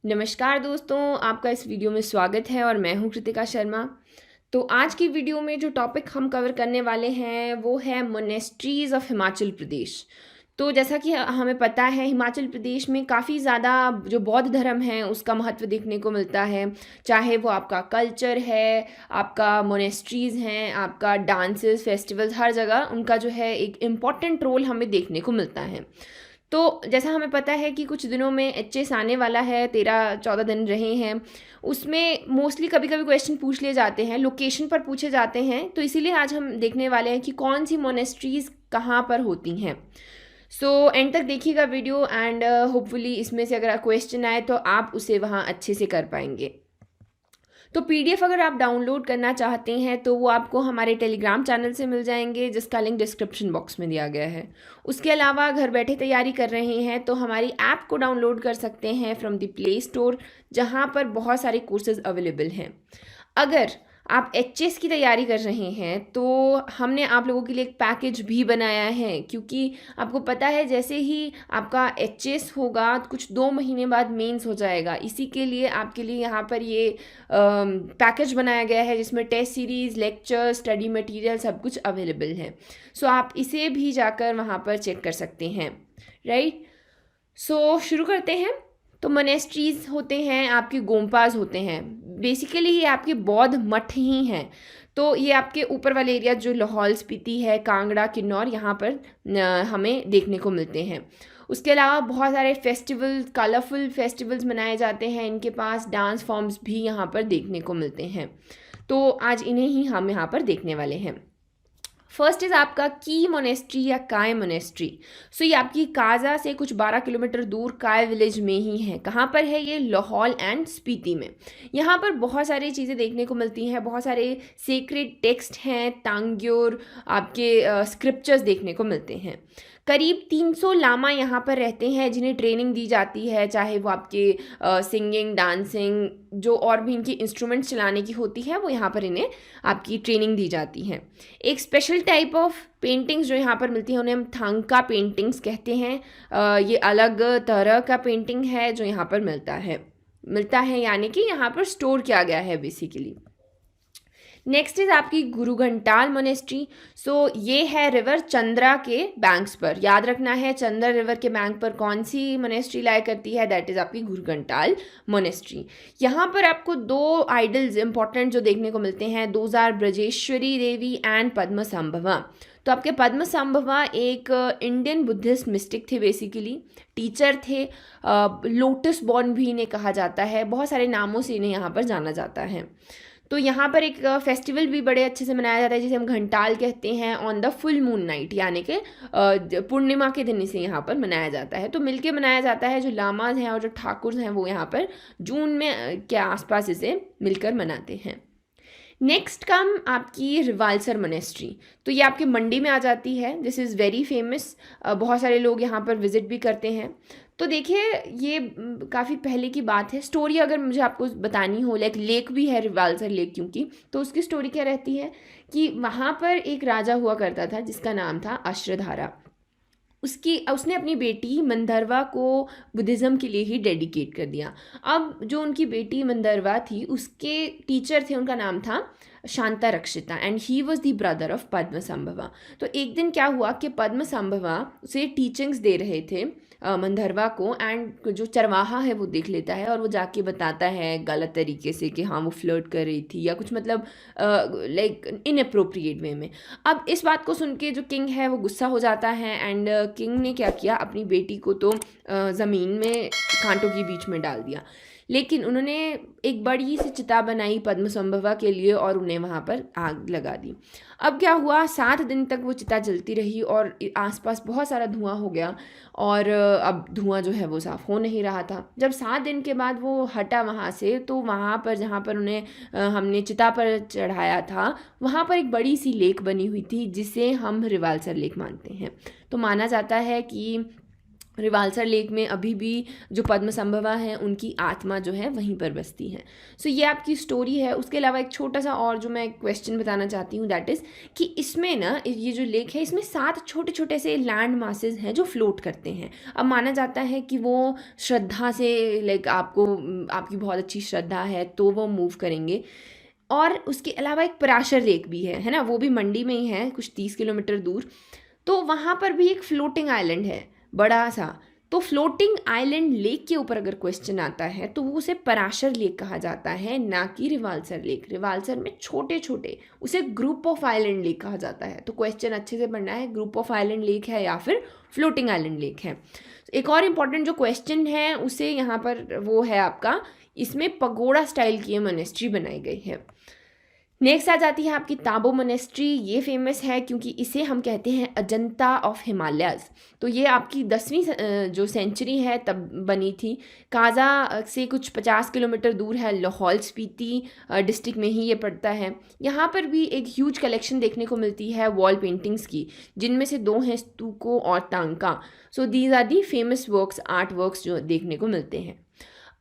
नमस्कार दोस्तों, आपका इस वीडियो में स्वागत है और मैं हूं कृतिका शर्मा। तो आज की वीडियो में जो टॉपिक हम कवर करने वाले हैं वो है मोनेस्ट्रीज़ ऑफ हिमाचल प्रदेश। तो जैसा कि हमें पता है, हिमाचल प्रदेश में काफ़ी ज़्यादा जो बौद्ध धर्म है उसका महत्व देखने को मिलता है। चाहे वो आपका कल्चर है, आपका मोनेस्ट्रीज़ हैं, आपका डांसेस, फेस्टिवल्स, हर जगह उनका जो है एक इम्पॉर्टेंट रोल हमें देखने को मिलता है। तो जैसा हमें पता है कि कुछ दिनों में एचएस आने वाला है, 13-14 दिन रहे हैं। उसमें मोस्टली कभी कभी क्वेश्चन पूछ लिए जाते हैं, लोकेशन पर पूछे जाते हैं। तो इसीलिए आज हम देखने वाले हैं कि कौन सी मोनेस्ट्रीज़ कहाँ पर होती हैं। सो एंड तक देखिएगा वीडियो एंड होपफुली इसमें से अगर क्वेश्चन आए तो आप उसे वहाँ अच्छे से कर पाएंगे। तो पीडीएफ अगर आप डाउनलोड करना चाहते हैं तो वो आपको हमारे टेलीग्राम चैनल से मिल जाएंगे, जिसका लिंक डिस्क्रिप्शन बॉक्स में दिया गया है। उसके अलावा घर बैठे तैयारी कर रहे हैं तो हमारी ऐप को डाउनलोड कर सकते हैं फ्रॉम द प्ले स्टोर, जहाँ पर बहुत सारे कोर्सेज अवेलेबल हैं। अगर आप एचएस की तैयारी कर रहे हैं तो हमने आप लोगों के लिए एक पैकेज भी बनाया है, क्योंकि आपको पता है जैसे ही आपका एचएस होगा कुछ 2 महीने बाद मेंस हो जाएगा। इसी के लिए आपके लिए यहाँ पर ये पैकेज बनाया गया है जिसमें test series, lecture, study material सब कुछ अवेलेबल है। सो आप इसे भी जाकर वहाँ पर चेक कर सकते हैं, राइट। सो शुरू करते हैं। तो मोनेस्ट्रीज़ होते हैं, आपके गोम्पाज होते हैं। बेसिकली ये आपके बौद्ध मठ ही हैं। तो ये आपके ऊपर वाले एरिया जो लाहौल स्पीति है, कांगड़ा, किन्नौर, यहाँ पर हमें देखने को मिलते हैं। उसके अलावा बहुत सारे फेस्टिवल्स, कलरफुल फेस्टिवल्स मनाए जाते हैं। इनके पास डांस फॉर्म्स भी यहाँ पर देखने को मिलते हैं। तो आज इन्हें ही हम यहाँ पर देखने वाले हैं। फर्स्ट इज़ आपका की मोनेस्ट्री या काय मोनेस्ट्री। सो ये आपकी काजा से कुछ 12 किलोमीटर दूर काय विलेज में ही है। कहाँ पर है ये? लाहौल एंड स्पीति में। यहाँ पर बहुत सारी चीज़ें देखने को मिलती हैं, बहुत सारे सेक्रेड टेक्स्ट हैं, तांग्योर, आपके स्क्रिप्चर्स देखने को मिलते हैं। करीब 300 लामा यहाँ पर रहते हैं जिन्हें ट्रेनिंग दी जाती है, चाहे वो आपके सिंगिंग, डांसिंग, जो और भी इनकी इंस्ट्रूमेंट्स चलाने की होती है वो यहाँ पर इन्हें आपकी ट्रेनिंग दी जाती है। एक स्पेशल टाइप ऑफ पेंटिंग्स जो यहाँ पर मिलती हैं उन्हें हम थांका पेंटिंग्स कहते हैं। ये अलग तरह का पेंटिंग है जो यहाँ पर मिलता है यानी कि यहाँ पर स्टोर किया गया है बेसिकली। नेक्स्ट इज आपकी गुरु घंटाल मोनेस्ट्री। सो ये है रिवर चंद्रा के बैंक्स पर। याद रखना है चंद्रा रिवर के बैंक पर कौन सी मोनेस्ट्री लाया करती है, दैट इज़ आपकी गुरु घंटाल मोनेस्ट्री। यहाँ पर आपको 2 आइडल्स इंपॉर्टेंट जो देखने को मिलते हैं, those are Brajeshwari Devi and Padmasambhava. तो आपके पद्म संभवा एक इंडियन बुद्धिस्ट मिस्टिक थे, बेसिकली टीचर थे। लोटस बॉर्न भी इन्हें कहा जाता है, बहुत सारे नामों से इन्हें यहाँ पर जाना जाता है। तो यहाँ पर एक फेस्टिवल भी बड़े अच्छे से मनाया जाता है जिसे हम घंटाल कहते हैं, on the full moon night, यानी कि पूर्णिमा के दिन इसे यहाँ पर मनाया जाता है। तो मिलके मनाया जाता है। जो लामाज हैं और जो ठाकुर हैं वो यहाँ पर जून में के आसपास इसे मिलकर मनाते हैं। नेक्स्ट कम आपकी रिवालसर मोनेस्ट्री। तो ये आपके मंडी में आ जाती है। दिस इज़ वेरी फेमस, बहुत सारे लोग यहाँ पर विज़िट भी करते हैं। तो देखिए ये काफ़ी पहले की बात है। स्टोरी अगर मुझे आपको बतानी हो, लाइक लेक भी है रिवालसर लेक, क्योंकि तो उसकी स्टोरी क्या रहती है कि वहाँ पर एक राजा हुआ करता था जिसका नाम था अश्रधारा। उसने अपनी बेटी मंदरवा को बुद्धिज़्म के लिए ही डेडिकेट कर दिया। अब जो उनकी बेटी मंदरवा थी उसके टीचर थे, उनका नाम था Shantarakshita and he was the brother of Padmasambhava. तो एक दिन क्या हुआ कि पद्म संभवा उसे टीचिंग्स दे रहे थे मंदरवा को, एंड जो चरवाहा है वो देख लेता है और वो जाके बताता है गलत तरीके से कि हाँ वो फ्लर्ट कर रही थी या कुछ, मतलब लाइक इनअप्रोप्रिएट वे में। अब इस बात को सुन के जो किंग है वो गुस्सा हो जाता है एंड किंग ने क्या किया, अपनी बेटी को तो ज़मीन में कांटों के बीच में डाल दिया। लेकिन उन्होंने एक बड़ी सी चिता बनाई पद्म संभवा के लिए और उन्हें वहाँ पर आग लगा दी। अब क्या हुआ, 7 दिन तक वो चिता जलती रही और आसपास बहुत सारा धुआं हो गया और अब धुआं जो है वो साफ़ हो नहीं रहा था। जब 7 दिन के बाद वो हटा वहाँ से, तो वहाँ पर जहाँ पर उन्हें हमने चिता पर चढ़ाया था वहाँ पर एक बड़ी सी लेक बनी हुई थी जिसे हम रिवालसर लेक मानते हैं। तो माना जाता है कि रिवालसर लेक में अभी भी जो पद्मसंभवा हैं उनकी आत्मा जो है वहीं पर बसती है। सो ये आपकी स्टोरी है। उसके अलावा एक छोटा सा और जो मैं क्वेश्चन बताना चाहती हूँ दैट इज़ कि इसमें ना ये जो लेक है इसमें 7 छोटे छोटे से लैंड मासेस हैं जो फ्लोट करते हैं। अब माना जाता है कि वो श्रद्धा से लाइक आपको आपकी बहुत अच्छी श्रद्धा है तो वो मूव करेंगे। और उसके अलावा एक पराशर लेक भी है ना, वो भी मंडी में ही है कुछ 30 किलोमीटर दूर। तो वहाँ पर भी एक फ्लोटिंग आइलैंड है बड़ा सा। तो फ्लोटिंग आइलैंड लेक के ऊपर अगर क्वेश्चन आता है तो वो उसे पराशर लेक कहा जाता है, ना कि रिवालसर लेक। रिवालसर में छोटे छोटे उसे ग्रुप ऑफ आइलैंड लेक कहा जाता है। तो क्वेश्चन अच्छे से पढ़ना है, ग्रुप ऑफ आइलैंड लेक है या फिर फ्लोटिंग आइलैंड लेक है। एक और इम्पॉर्टेंट जो क्वेश्चन है उसे यहाँ पर वो है आपका, इसमें पगोड़ा स्टाइल की मोनेस्ट्री बनाई गई है। नेक्स्ट आ जाती है आपकी ताबो मोनेस्ट्री। ये फेमस है क्योंकि इसे हम कहते हैं अजंता ऑफ हिमालयाज़। तो ये आपकी 10वीं जो सेंचुरी है तब बनी थी। काज़ा से कुछ 50 किलोमीटर दूर है, लाहौल स्पीति डिस्ट्रिक्ट में ही ये पड़ता है। यहाँ पर भी एक ह्यूज कलेक्शन देखने को मिलती है वॉल पेंटिंग्स की, जिनमें से 2 हैं स्तूको और thangka. So these are the famous works, art works जो देखने को मिलते हैं।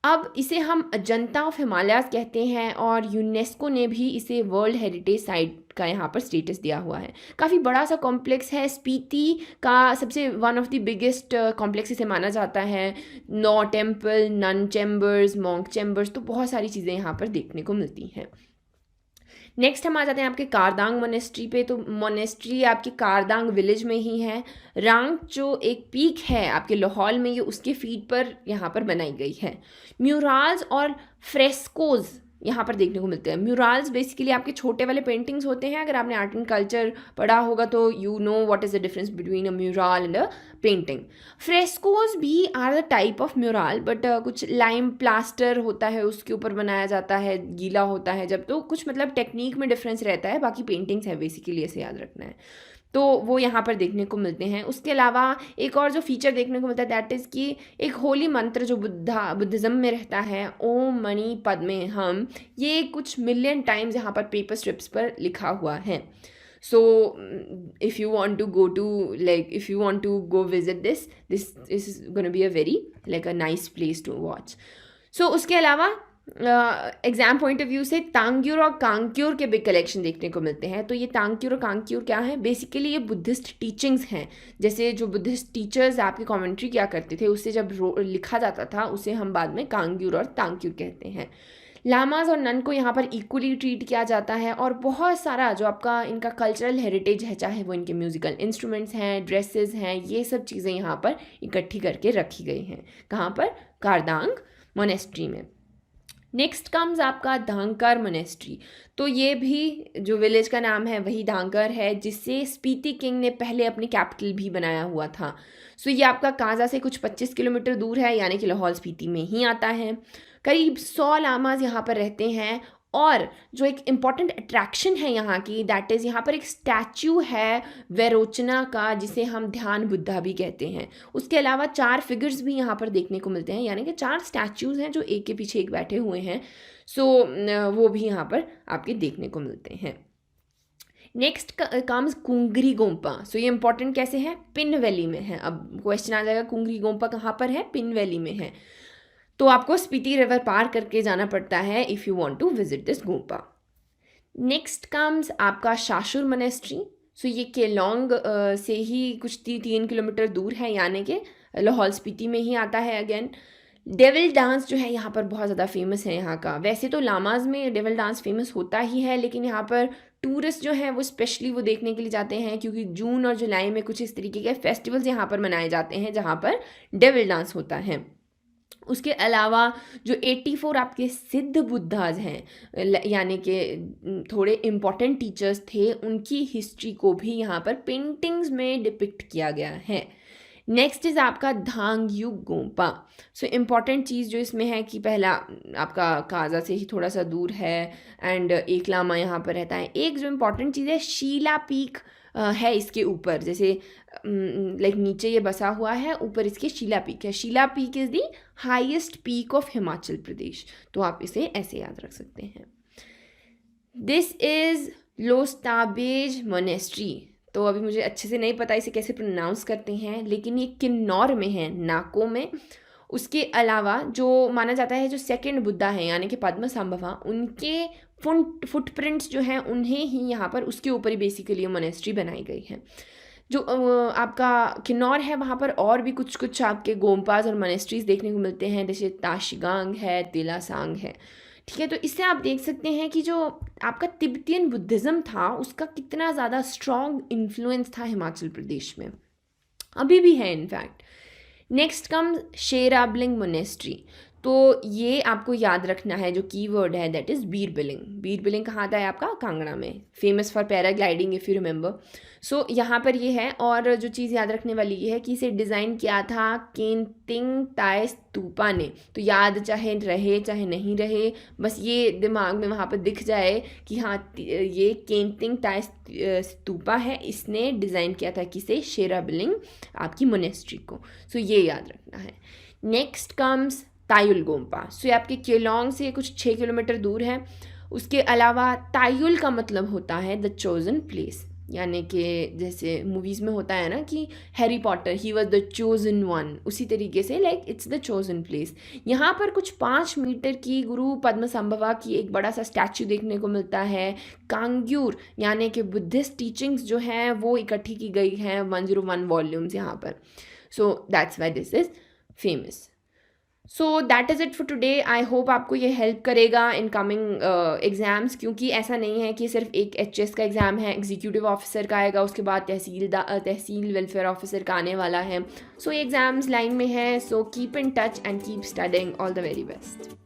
अब इसे हम अजंता ऑफ हिमालयाज़ कहते हैं और यूनेस्को ने भी इसे वर्ल्ड हेरिटेज साइट का यहाँ पर स्टेटस दिया हुआ है। काफ़ी बड़ा सा कॉम्प्लेक्स है, स्पीति का सबसे one of the biggest complex इसे माना जाता है। 9 temple, nun chambers, monk chambers, तो बहुत सारी चीज़ें यहाँ पर देखने को मिलती हैं। नेक्स्ट हम आ जाते हैं आपके कारदांग मोनेस्ट्री पे। तो मोनेस्ट्री आपकी कारदांग विलेज में ही है। रांग जो एक पीक है आपके लाहौल में, ये उसके फीट पर यहाँ पर बनाई गई है। म्यूराल्स और फ्रेस्कोज यहाँ पर देखने को मिलते हैं। म्यूराल्स बेसिकली आपके छोटे वाले पेंटिंग्स होते हैं। अगर आपने आर्ट एंड कल्चर पढ़ा होगा तो you know what is the difference between a mural and a painting. Frescoes भी are the type of mural, but कुछ लाइम प्लास्टर होता है उसके ऊपर बनाया जाता है, गीला होता है जब, तो कुछ मतलब टेक्निक में डिफरेंस रहता है। बाकी पेंटिंग्स है बेसिकली, ऐसे याद रखना है। तो वो यहाँ पर देखने को मिलते हैं। उसके अलावा एक और जो फीचर देखने को मिलता है दैट इज़ कि एक होली मंत्र जो बुद्धिज़्म में रहता है, ओम मणि पद्मे हम, ये कुछ मिलियन टाइम्स यहाँ पर पेपर स्ट्रिप्स पर लिखा हुआ है। So if you want to go visit this is going to be a very like a nice place to watch. So उसके अलावा एग्जाम पॉइंट ऑफ व्यू से तांग्यूर और कांग्यूर के बिग कलेक्शन देखने को मिलते हैं। तो ये तांग्यूर और कांग्यूर क्या है, बेसिकली ये बुद्धिस्ट टीचिंग्स हैं। जैसे जो बुद्धिस्ट टीचर्स आपके कमेंट्री क्या करते थे, उससे जब लिखा जाता था उसे हम बाद में कांग्यूर और तांग्यूर कहते हैं। लामाज और नन को यहाँ पर इक्वली ट्रीट किया जाता है और बहुत सारा जो आपका इनका कल्चरल हेरिटेज है, चाहे वो इनके म्यूज़िकल इंस्ट्रूमेंट्स हैं, ड्रेसेस हैं, ये सब चीज़ें यहाँ पर इकट्ठी करके रखी गई हैं। कहाँ पर? कारदांग मोनेस्ट्री में। नेक्स्ट कम्स आपका धांकर मोनेस्ट्री। तो ये भी जो विलेज का नाम है वही धांकर है, जिससे स्पीति किंग ने पहले अपनी कैपिटल भी बनाया हुआ था। सो ये आपका काजा से कुछ 25 किलोमीटर दूर है, यानी कि लाहौल स्पीति में ही आता है। करीब 100 लामाज यहाँ पर रहते हैं और जो एक इम्पॉर्टेंट अट्रैक्शन है यहाँ की दैट इज़ यहाँ पर एक स्टैचू है वैरोचना का, जिसे हम ध्यान बुद्धा भी कहते हैं। उसके अलावा 4 फिगर्स भी यहाँ पर देखने को मिलते हैं, यानी कि 4 स्टैचूज़ हैं जो एक के पीछे एक बैठे हुए हैं। सो वो भी यहाँ पर आपके देखने को मिलते हैं। नेक्स्ट कम्स कुंगरी गोम्पा। सो ये इंपॉर्टेंट कैसे है, पिन वैली में है। अब क्वेश्चन आ जाएगा कुंगरी गोम्पा कहाँ पर है, पिन वैली में है। तो आपको स्पीति रिवर पार करके जाना पड़ता है if you want to visit this gompa. Next comes आपका शाशुर मोनेस्ट्री। सो ये केलोंग से ही कुछ 3 किलोमीटर दूर है, यानी कि लाहौल स्पीति में ही आता है। अगेन डेविल डांस जो है यहाँ पर बहुत ज़्यादा फेमस है यहाँ का। वैसे तो लामाज में डेविल डांस फेमस होता ही है, लेकिन यहाँ पर टूरिस्ट जो हैं वो स्पेशली वो देखने के लिए जाते हैं क्योंकि जून और जुलाई में कुछ इस तरीके के फेस्टिवल्स यहाँ पर मनाए जाते हैं जहाँ पर डेविल डांस होता है। उसके अलावा जो 84 आपके सिद्ध बुद्धाज हैं, यानी कि थोड़े इम्पॉर्टेंट टीचर्स थे, उनकी हिस्ट्री को भी यहाँ पर पेंटिंग्स में डिपिक्ट किया गया है। नेक्स्ट इज़ आपका धांगयुग गोम्पा। सो इम्पॉर्टेंट चीज़ जो इसमें है कि पहला आपका काजा से ही थोड़ा सा दूर है एंड एक लामा यहाँ पर रहता है। एक जो इम्पॉर्टेंट चीज़ है शीला पीक है इसके ऊपर, जैसे लाइक नीचे ये बसा हुआ है, ऊपर इसके शीला पीक है। Shilla peak is the highest peak of Himachal Pradesh. तो आप इसे ऐसे याद रख सकते हैं। This is Lostabej monastery. तो अभी मुझे अच्छे से नहीं पता इसे कैसे प्रोनाउंस करते हैं, लेकिन ये किन्नौर में है, नाको में। उसके अलावा जो माना जाता है जो सेकंड बुद्धा हैं यानी कि पद्मसंभवा, उनके फुटप्रिंट्स जो हैं उन्हें ही यहाँ पर उसके ऊपर ही बेसिकली मोनेस्ट्री बनाई गई है। जो आपका किन्नौर है वहाँ पर और भी कुछ कुछ आपके गोम्पाज और मोनेस्ट्रीज़ देखने को मिलते हैं, जैसे ताशिगांग है, तिलासांग है। ठीक है, तो इससे आप देख सकते हैं कि जो आपका तिब्बतियन बुद्धिज़्म था उसका कितना ज़्यादा स्ट्रॉन्ग इन्फ्लुएंस था हिमाचल प्रदेश में, अभी भी है in fact. Next comes Sherabling monastery. तो ये आपको याद रखना है, जो कीवर्ड है दैट इज़ बीरबिलिंग। बीरबिलिंग कहाँ आता है आपका? कांगड़ा में, famous for paragliding if you remember. So यहाँ पर ये है, और जो चीज़ याद रखने वाली ये है कि इसे डिज़ाइन किया था केंतिंग ताय स्तूपा ने। तो याद चाहे रहे चाहे नहीं रहे, बस ये दिमाग में वहाँ पर दिख जाए कि हाँ ये केंतिंग ताय स्तूपा है, इसने डिज़ाइन किया था किसे? शेराबलिंग आपकी मोनेस्ट्री को। सो ये याद रखना है। नेक्स्ट कम्स तायुल गोम्पा। सो ये आपके केलोंग से कुछ 6 किलोमीटर दूर है। उसके अलावा तायुल का मतलब होता है द चोजन प्लेस, यानी कि जैसे मूवीज़ में होता है ना कि Harry Potter he was the chosen one, उसी तरीके से like it's the chosen place. यहाँ पर कुछ 5 मीटर की गुरु पद्मसंभवा की एक बड़ा सा स्टैचू देखने को मिलता है। कांग्यूर यानी कि बुद्धिस्ट टीचिंग्स जो हैं वो इकट्ठी की गई हैं 101 वॉल्यूम्स यहाँ पर। So that's why this is famous. So that is it for today. I hope आपको ये हेल्प करेगा इन कमिंग एग्ज़ाम्स, क्योंकि ऐसा नहीं है कि सिर्फ एक एचएस का एग्ज़ाम है, एग्जीक्यूटिव ऑफिसर का आएगा, उसके बाद तहसील वेलफेयर ऑफिसर का आने वाला है। सो ये एग्ज़ाम्स लाइन में है। So keep in touch and keep studying. All the very best.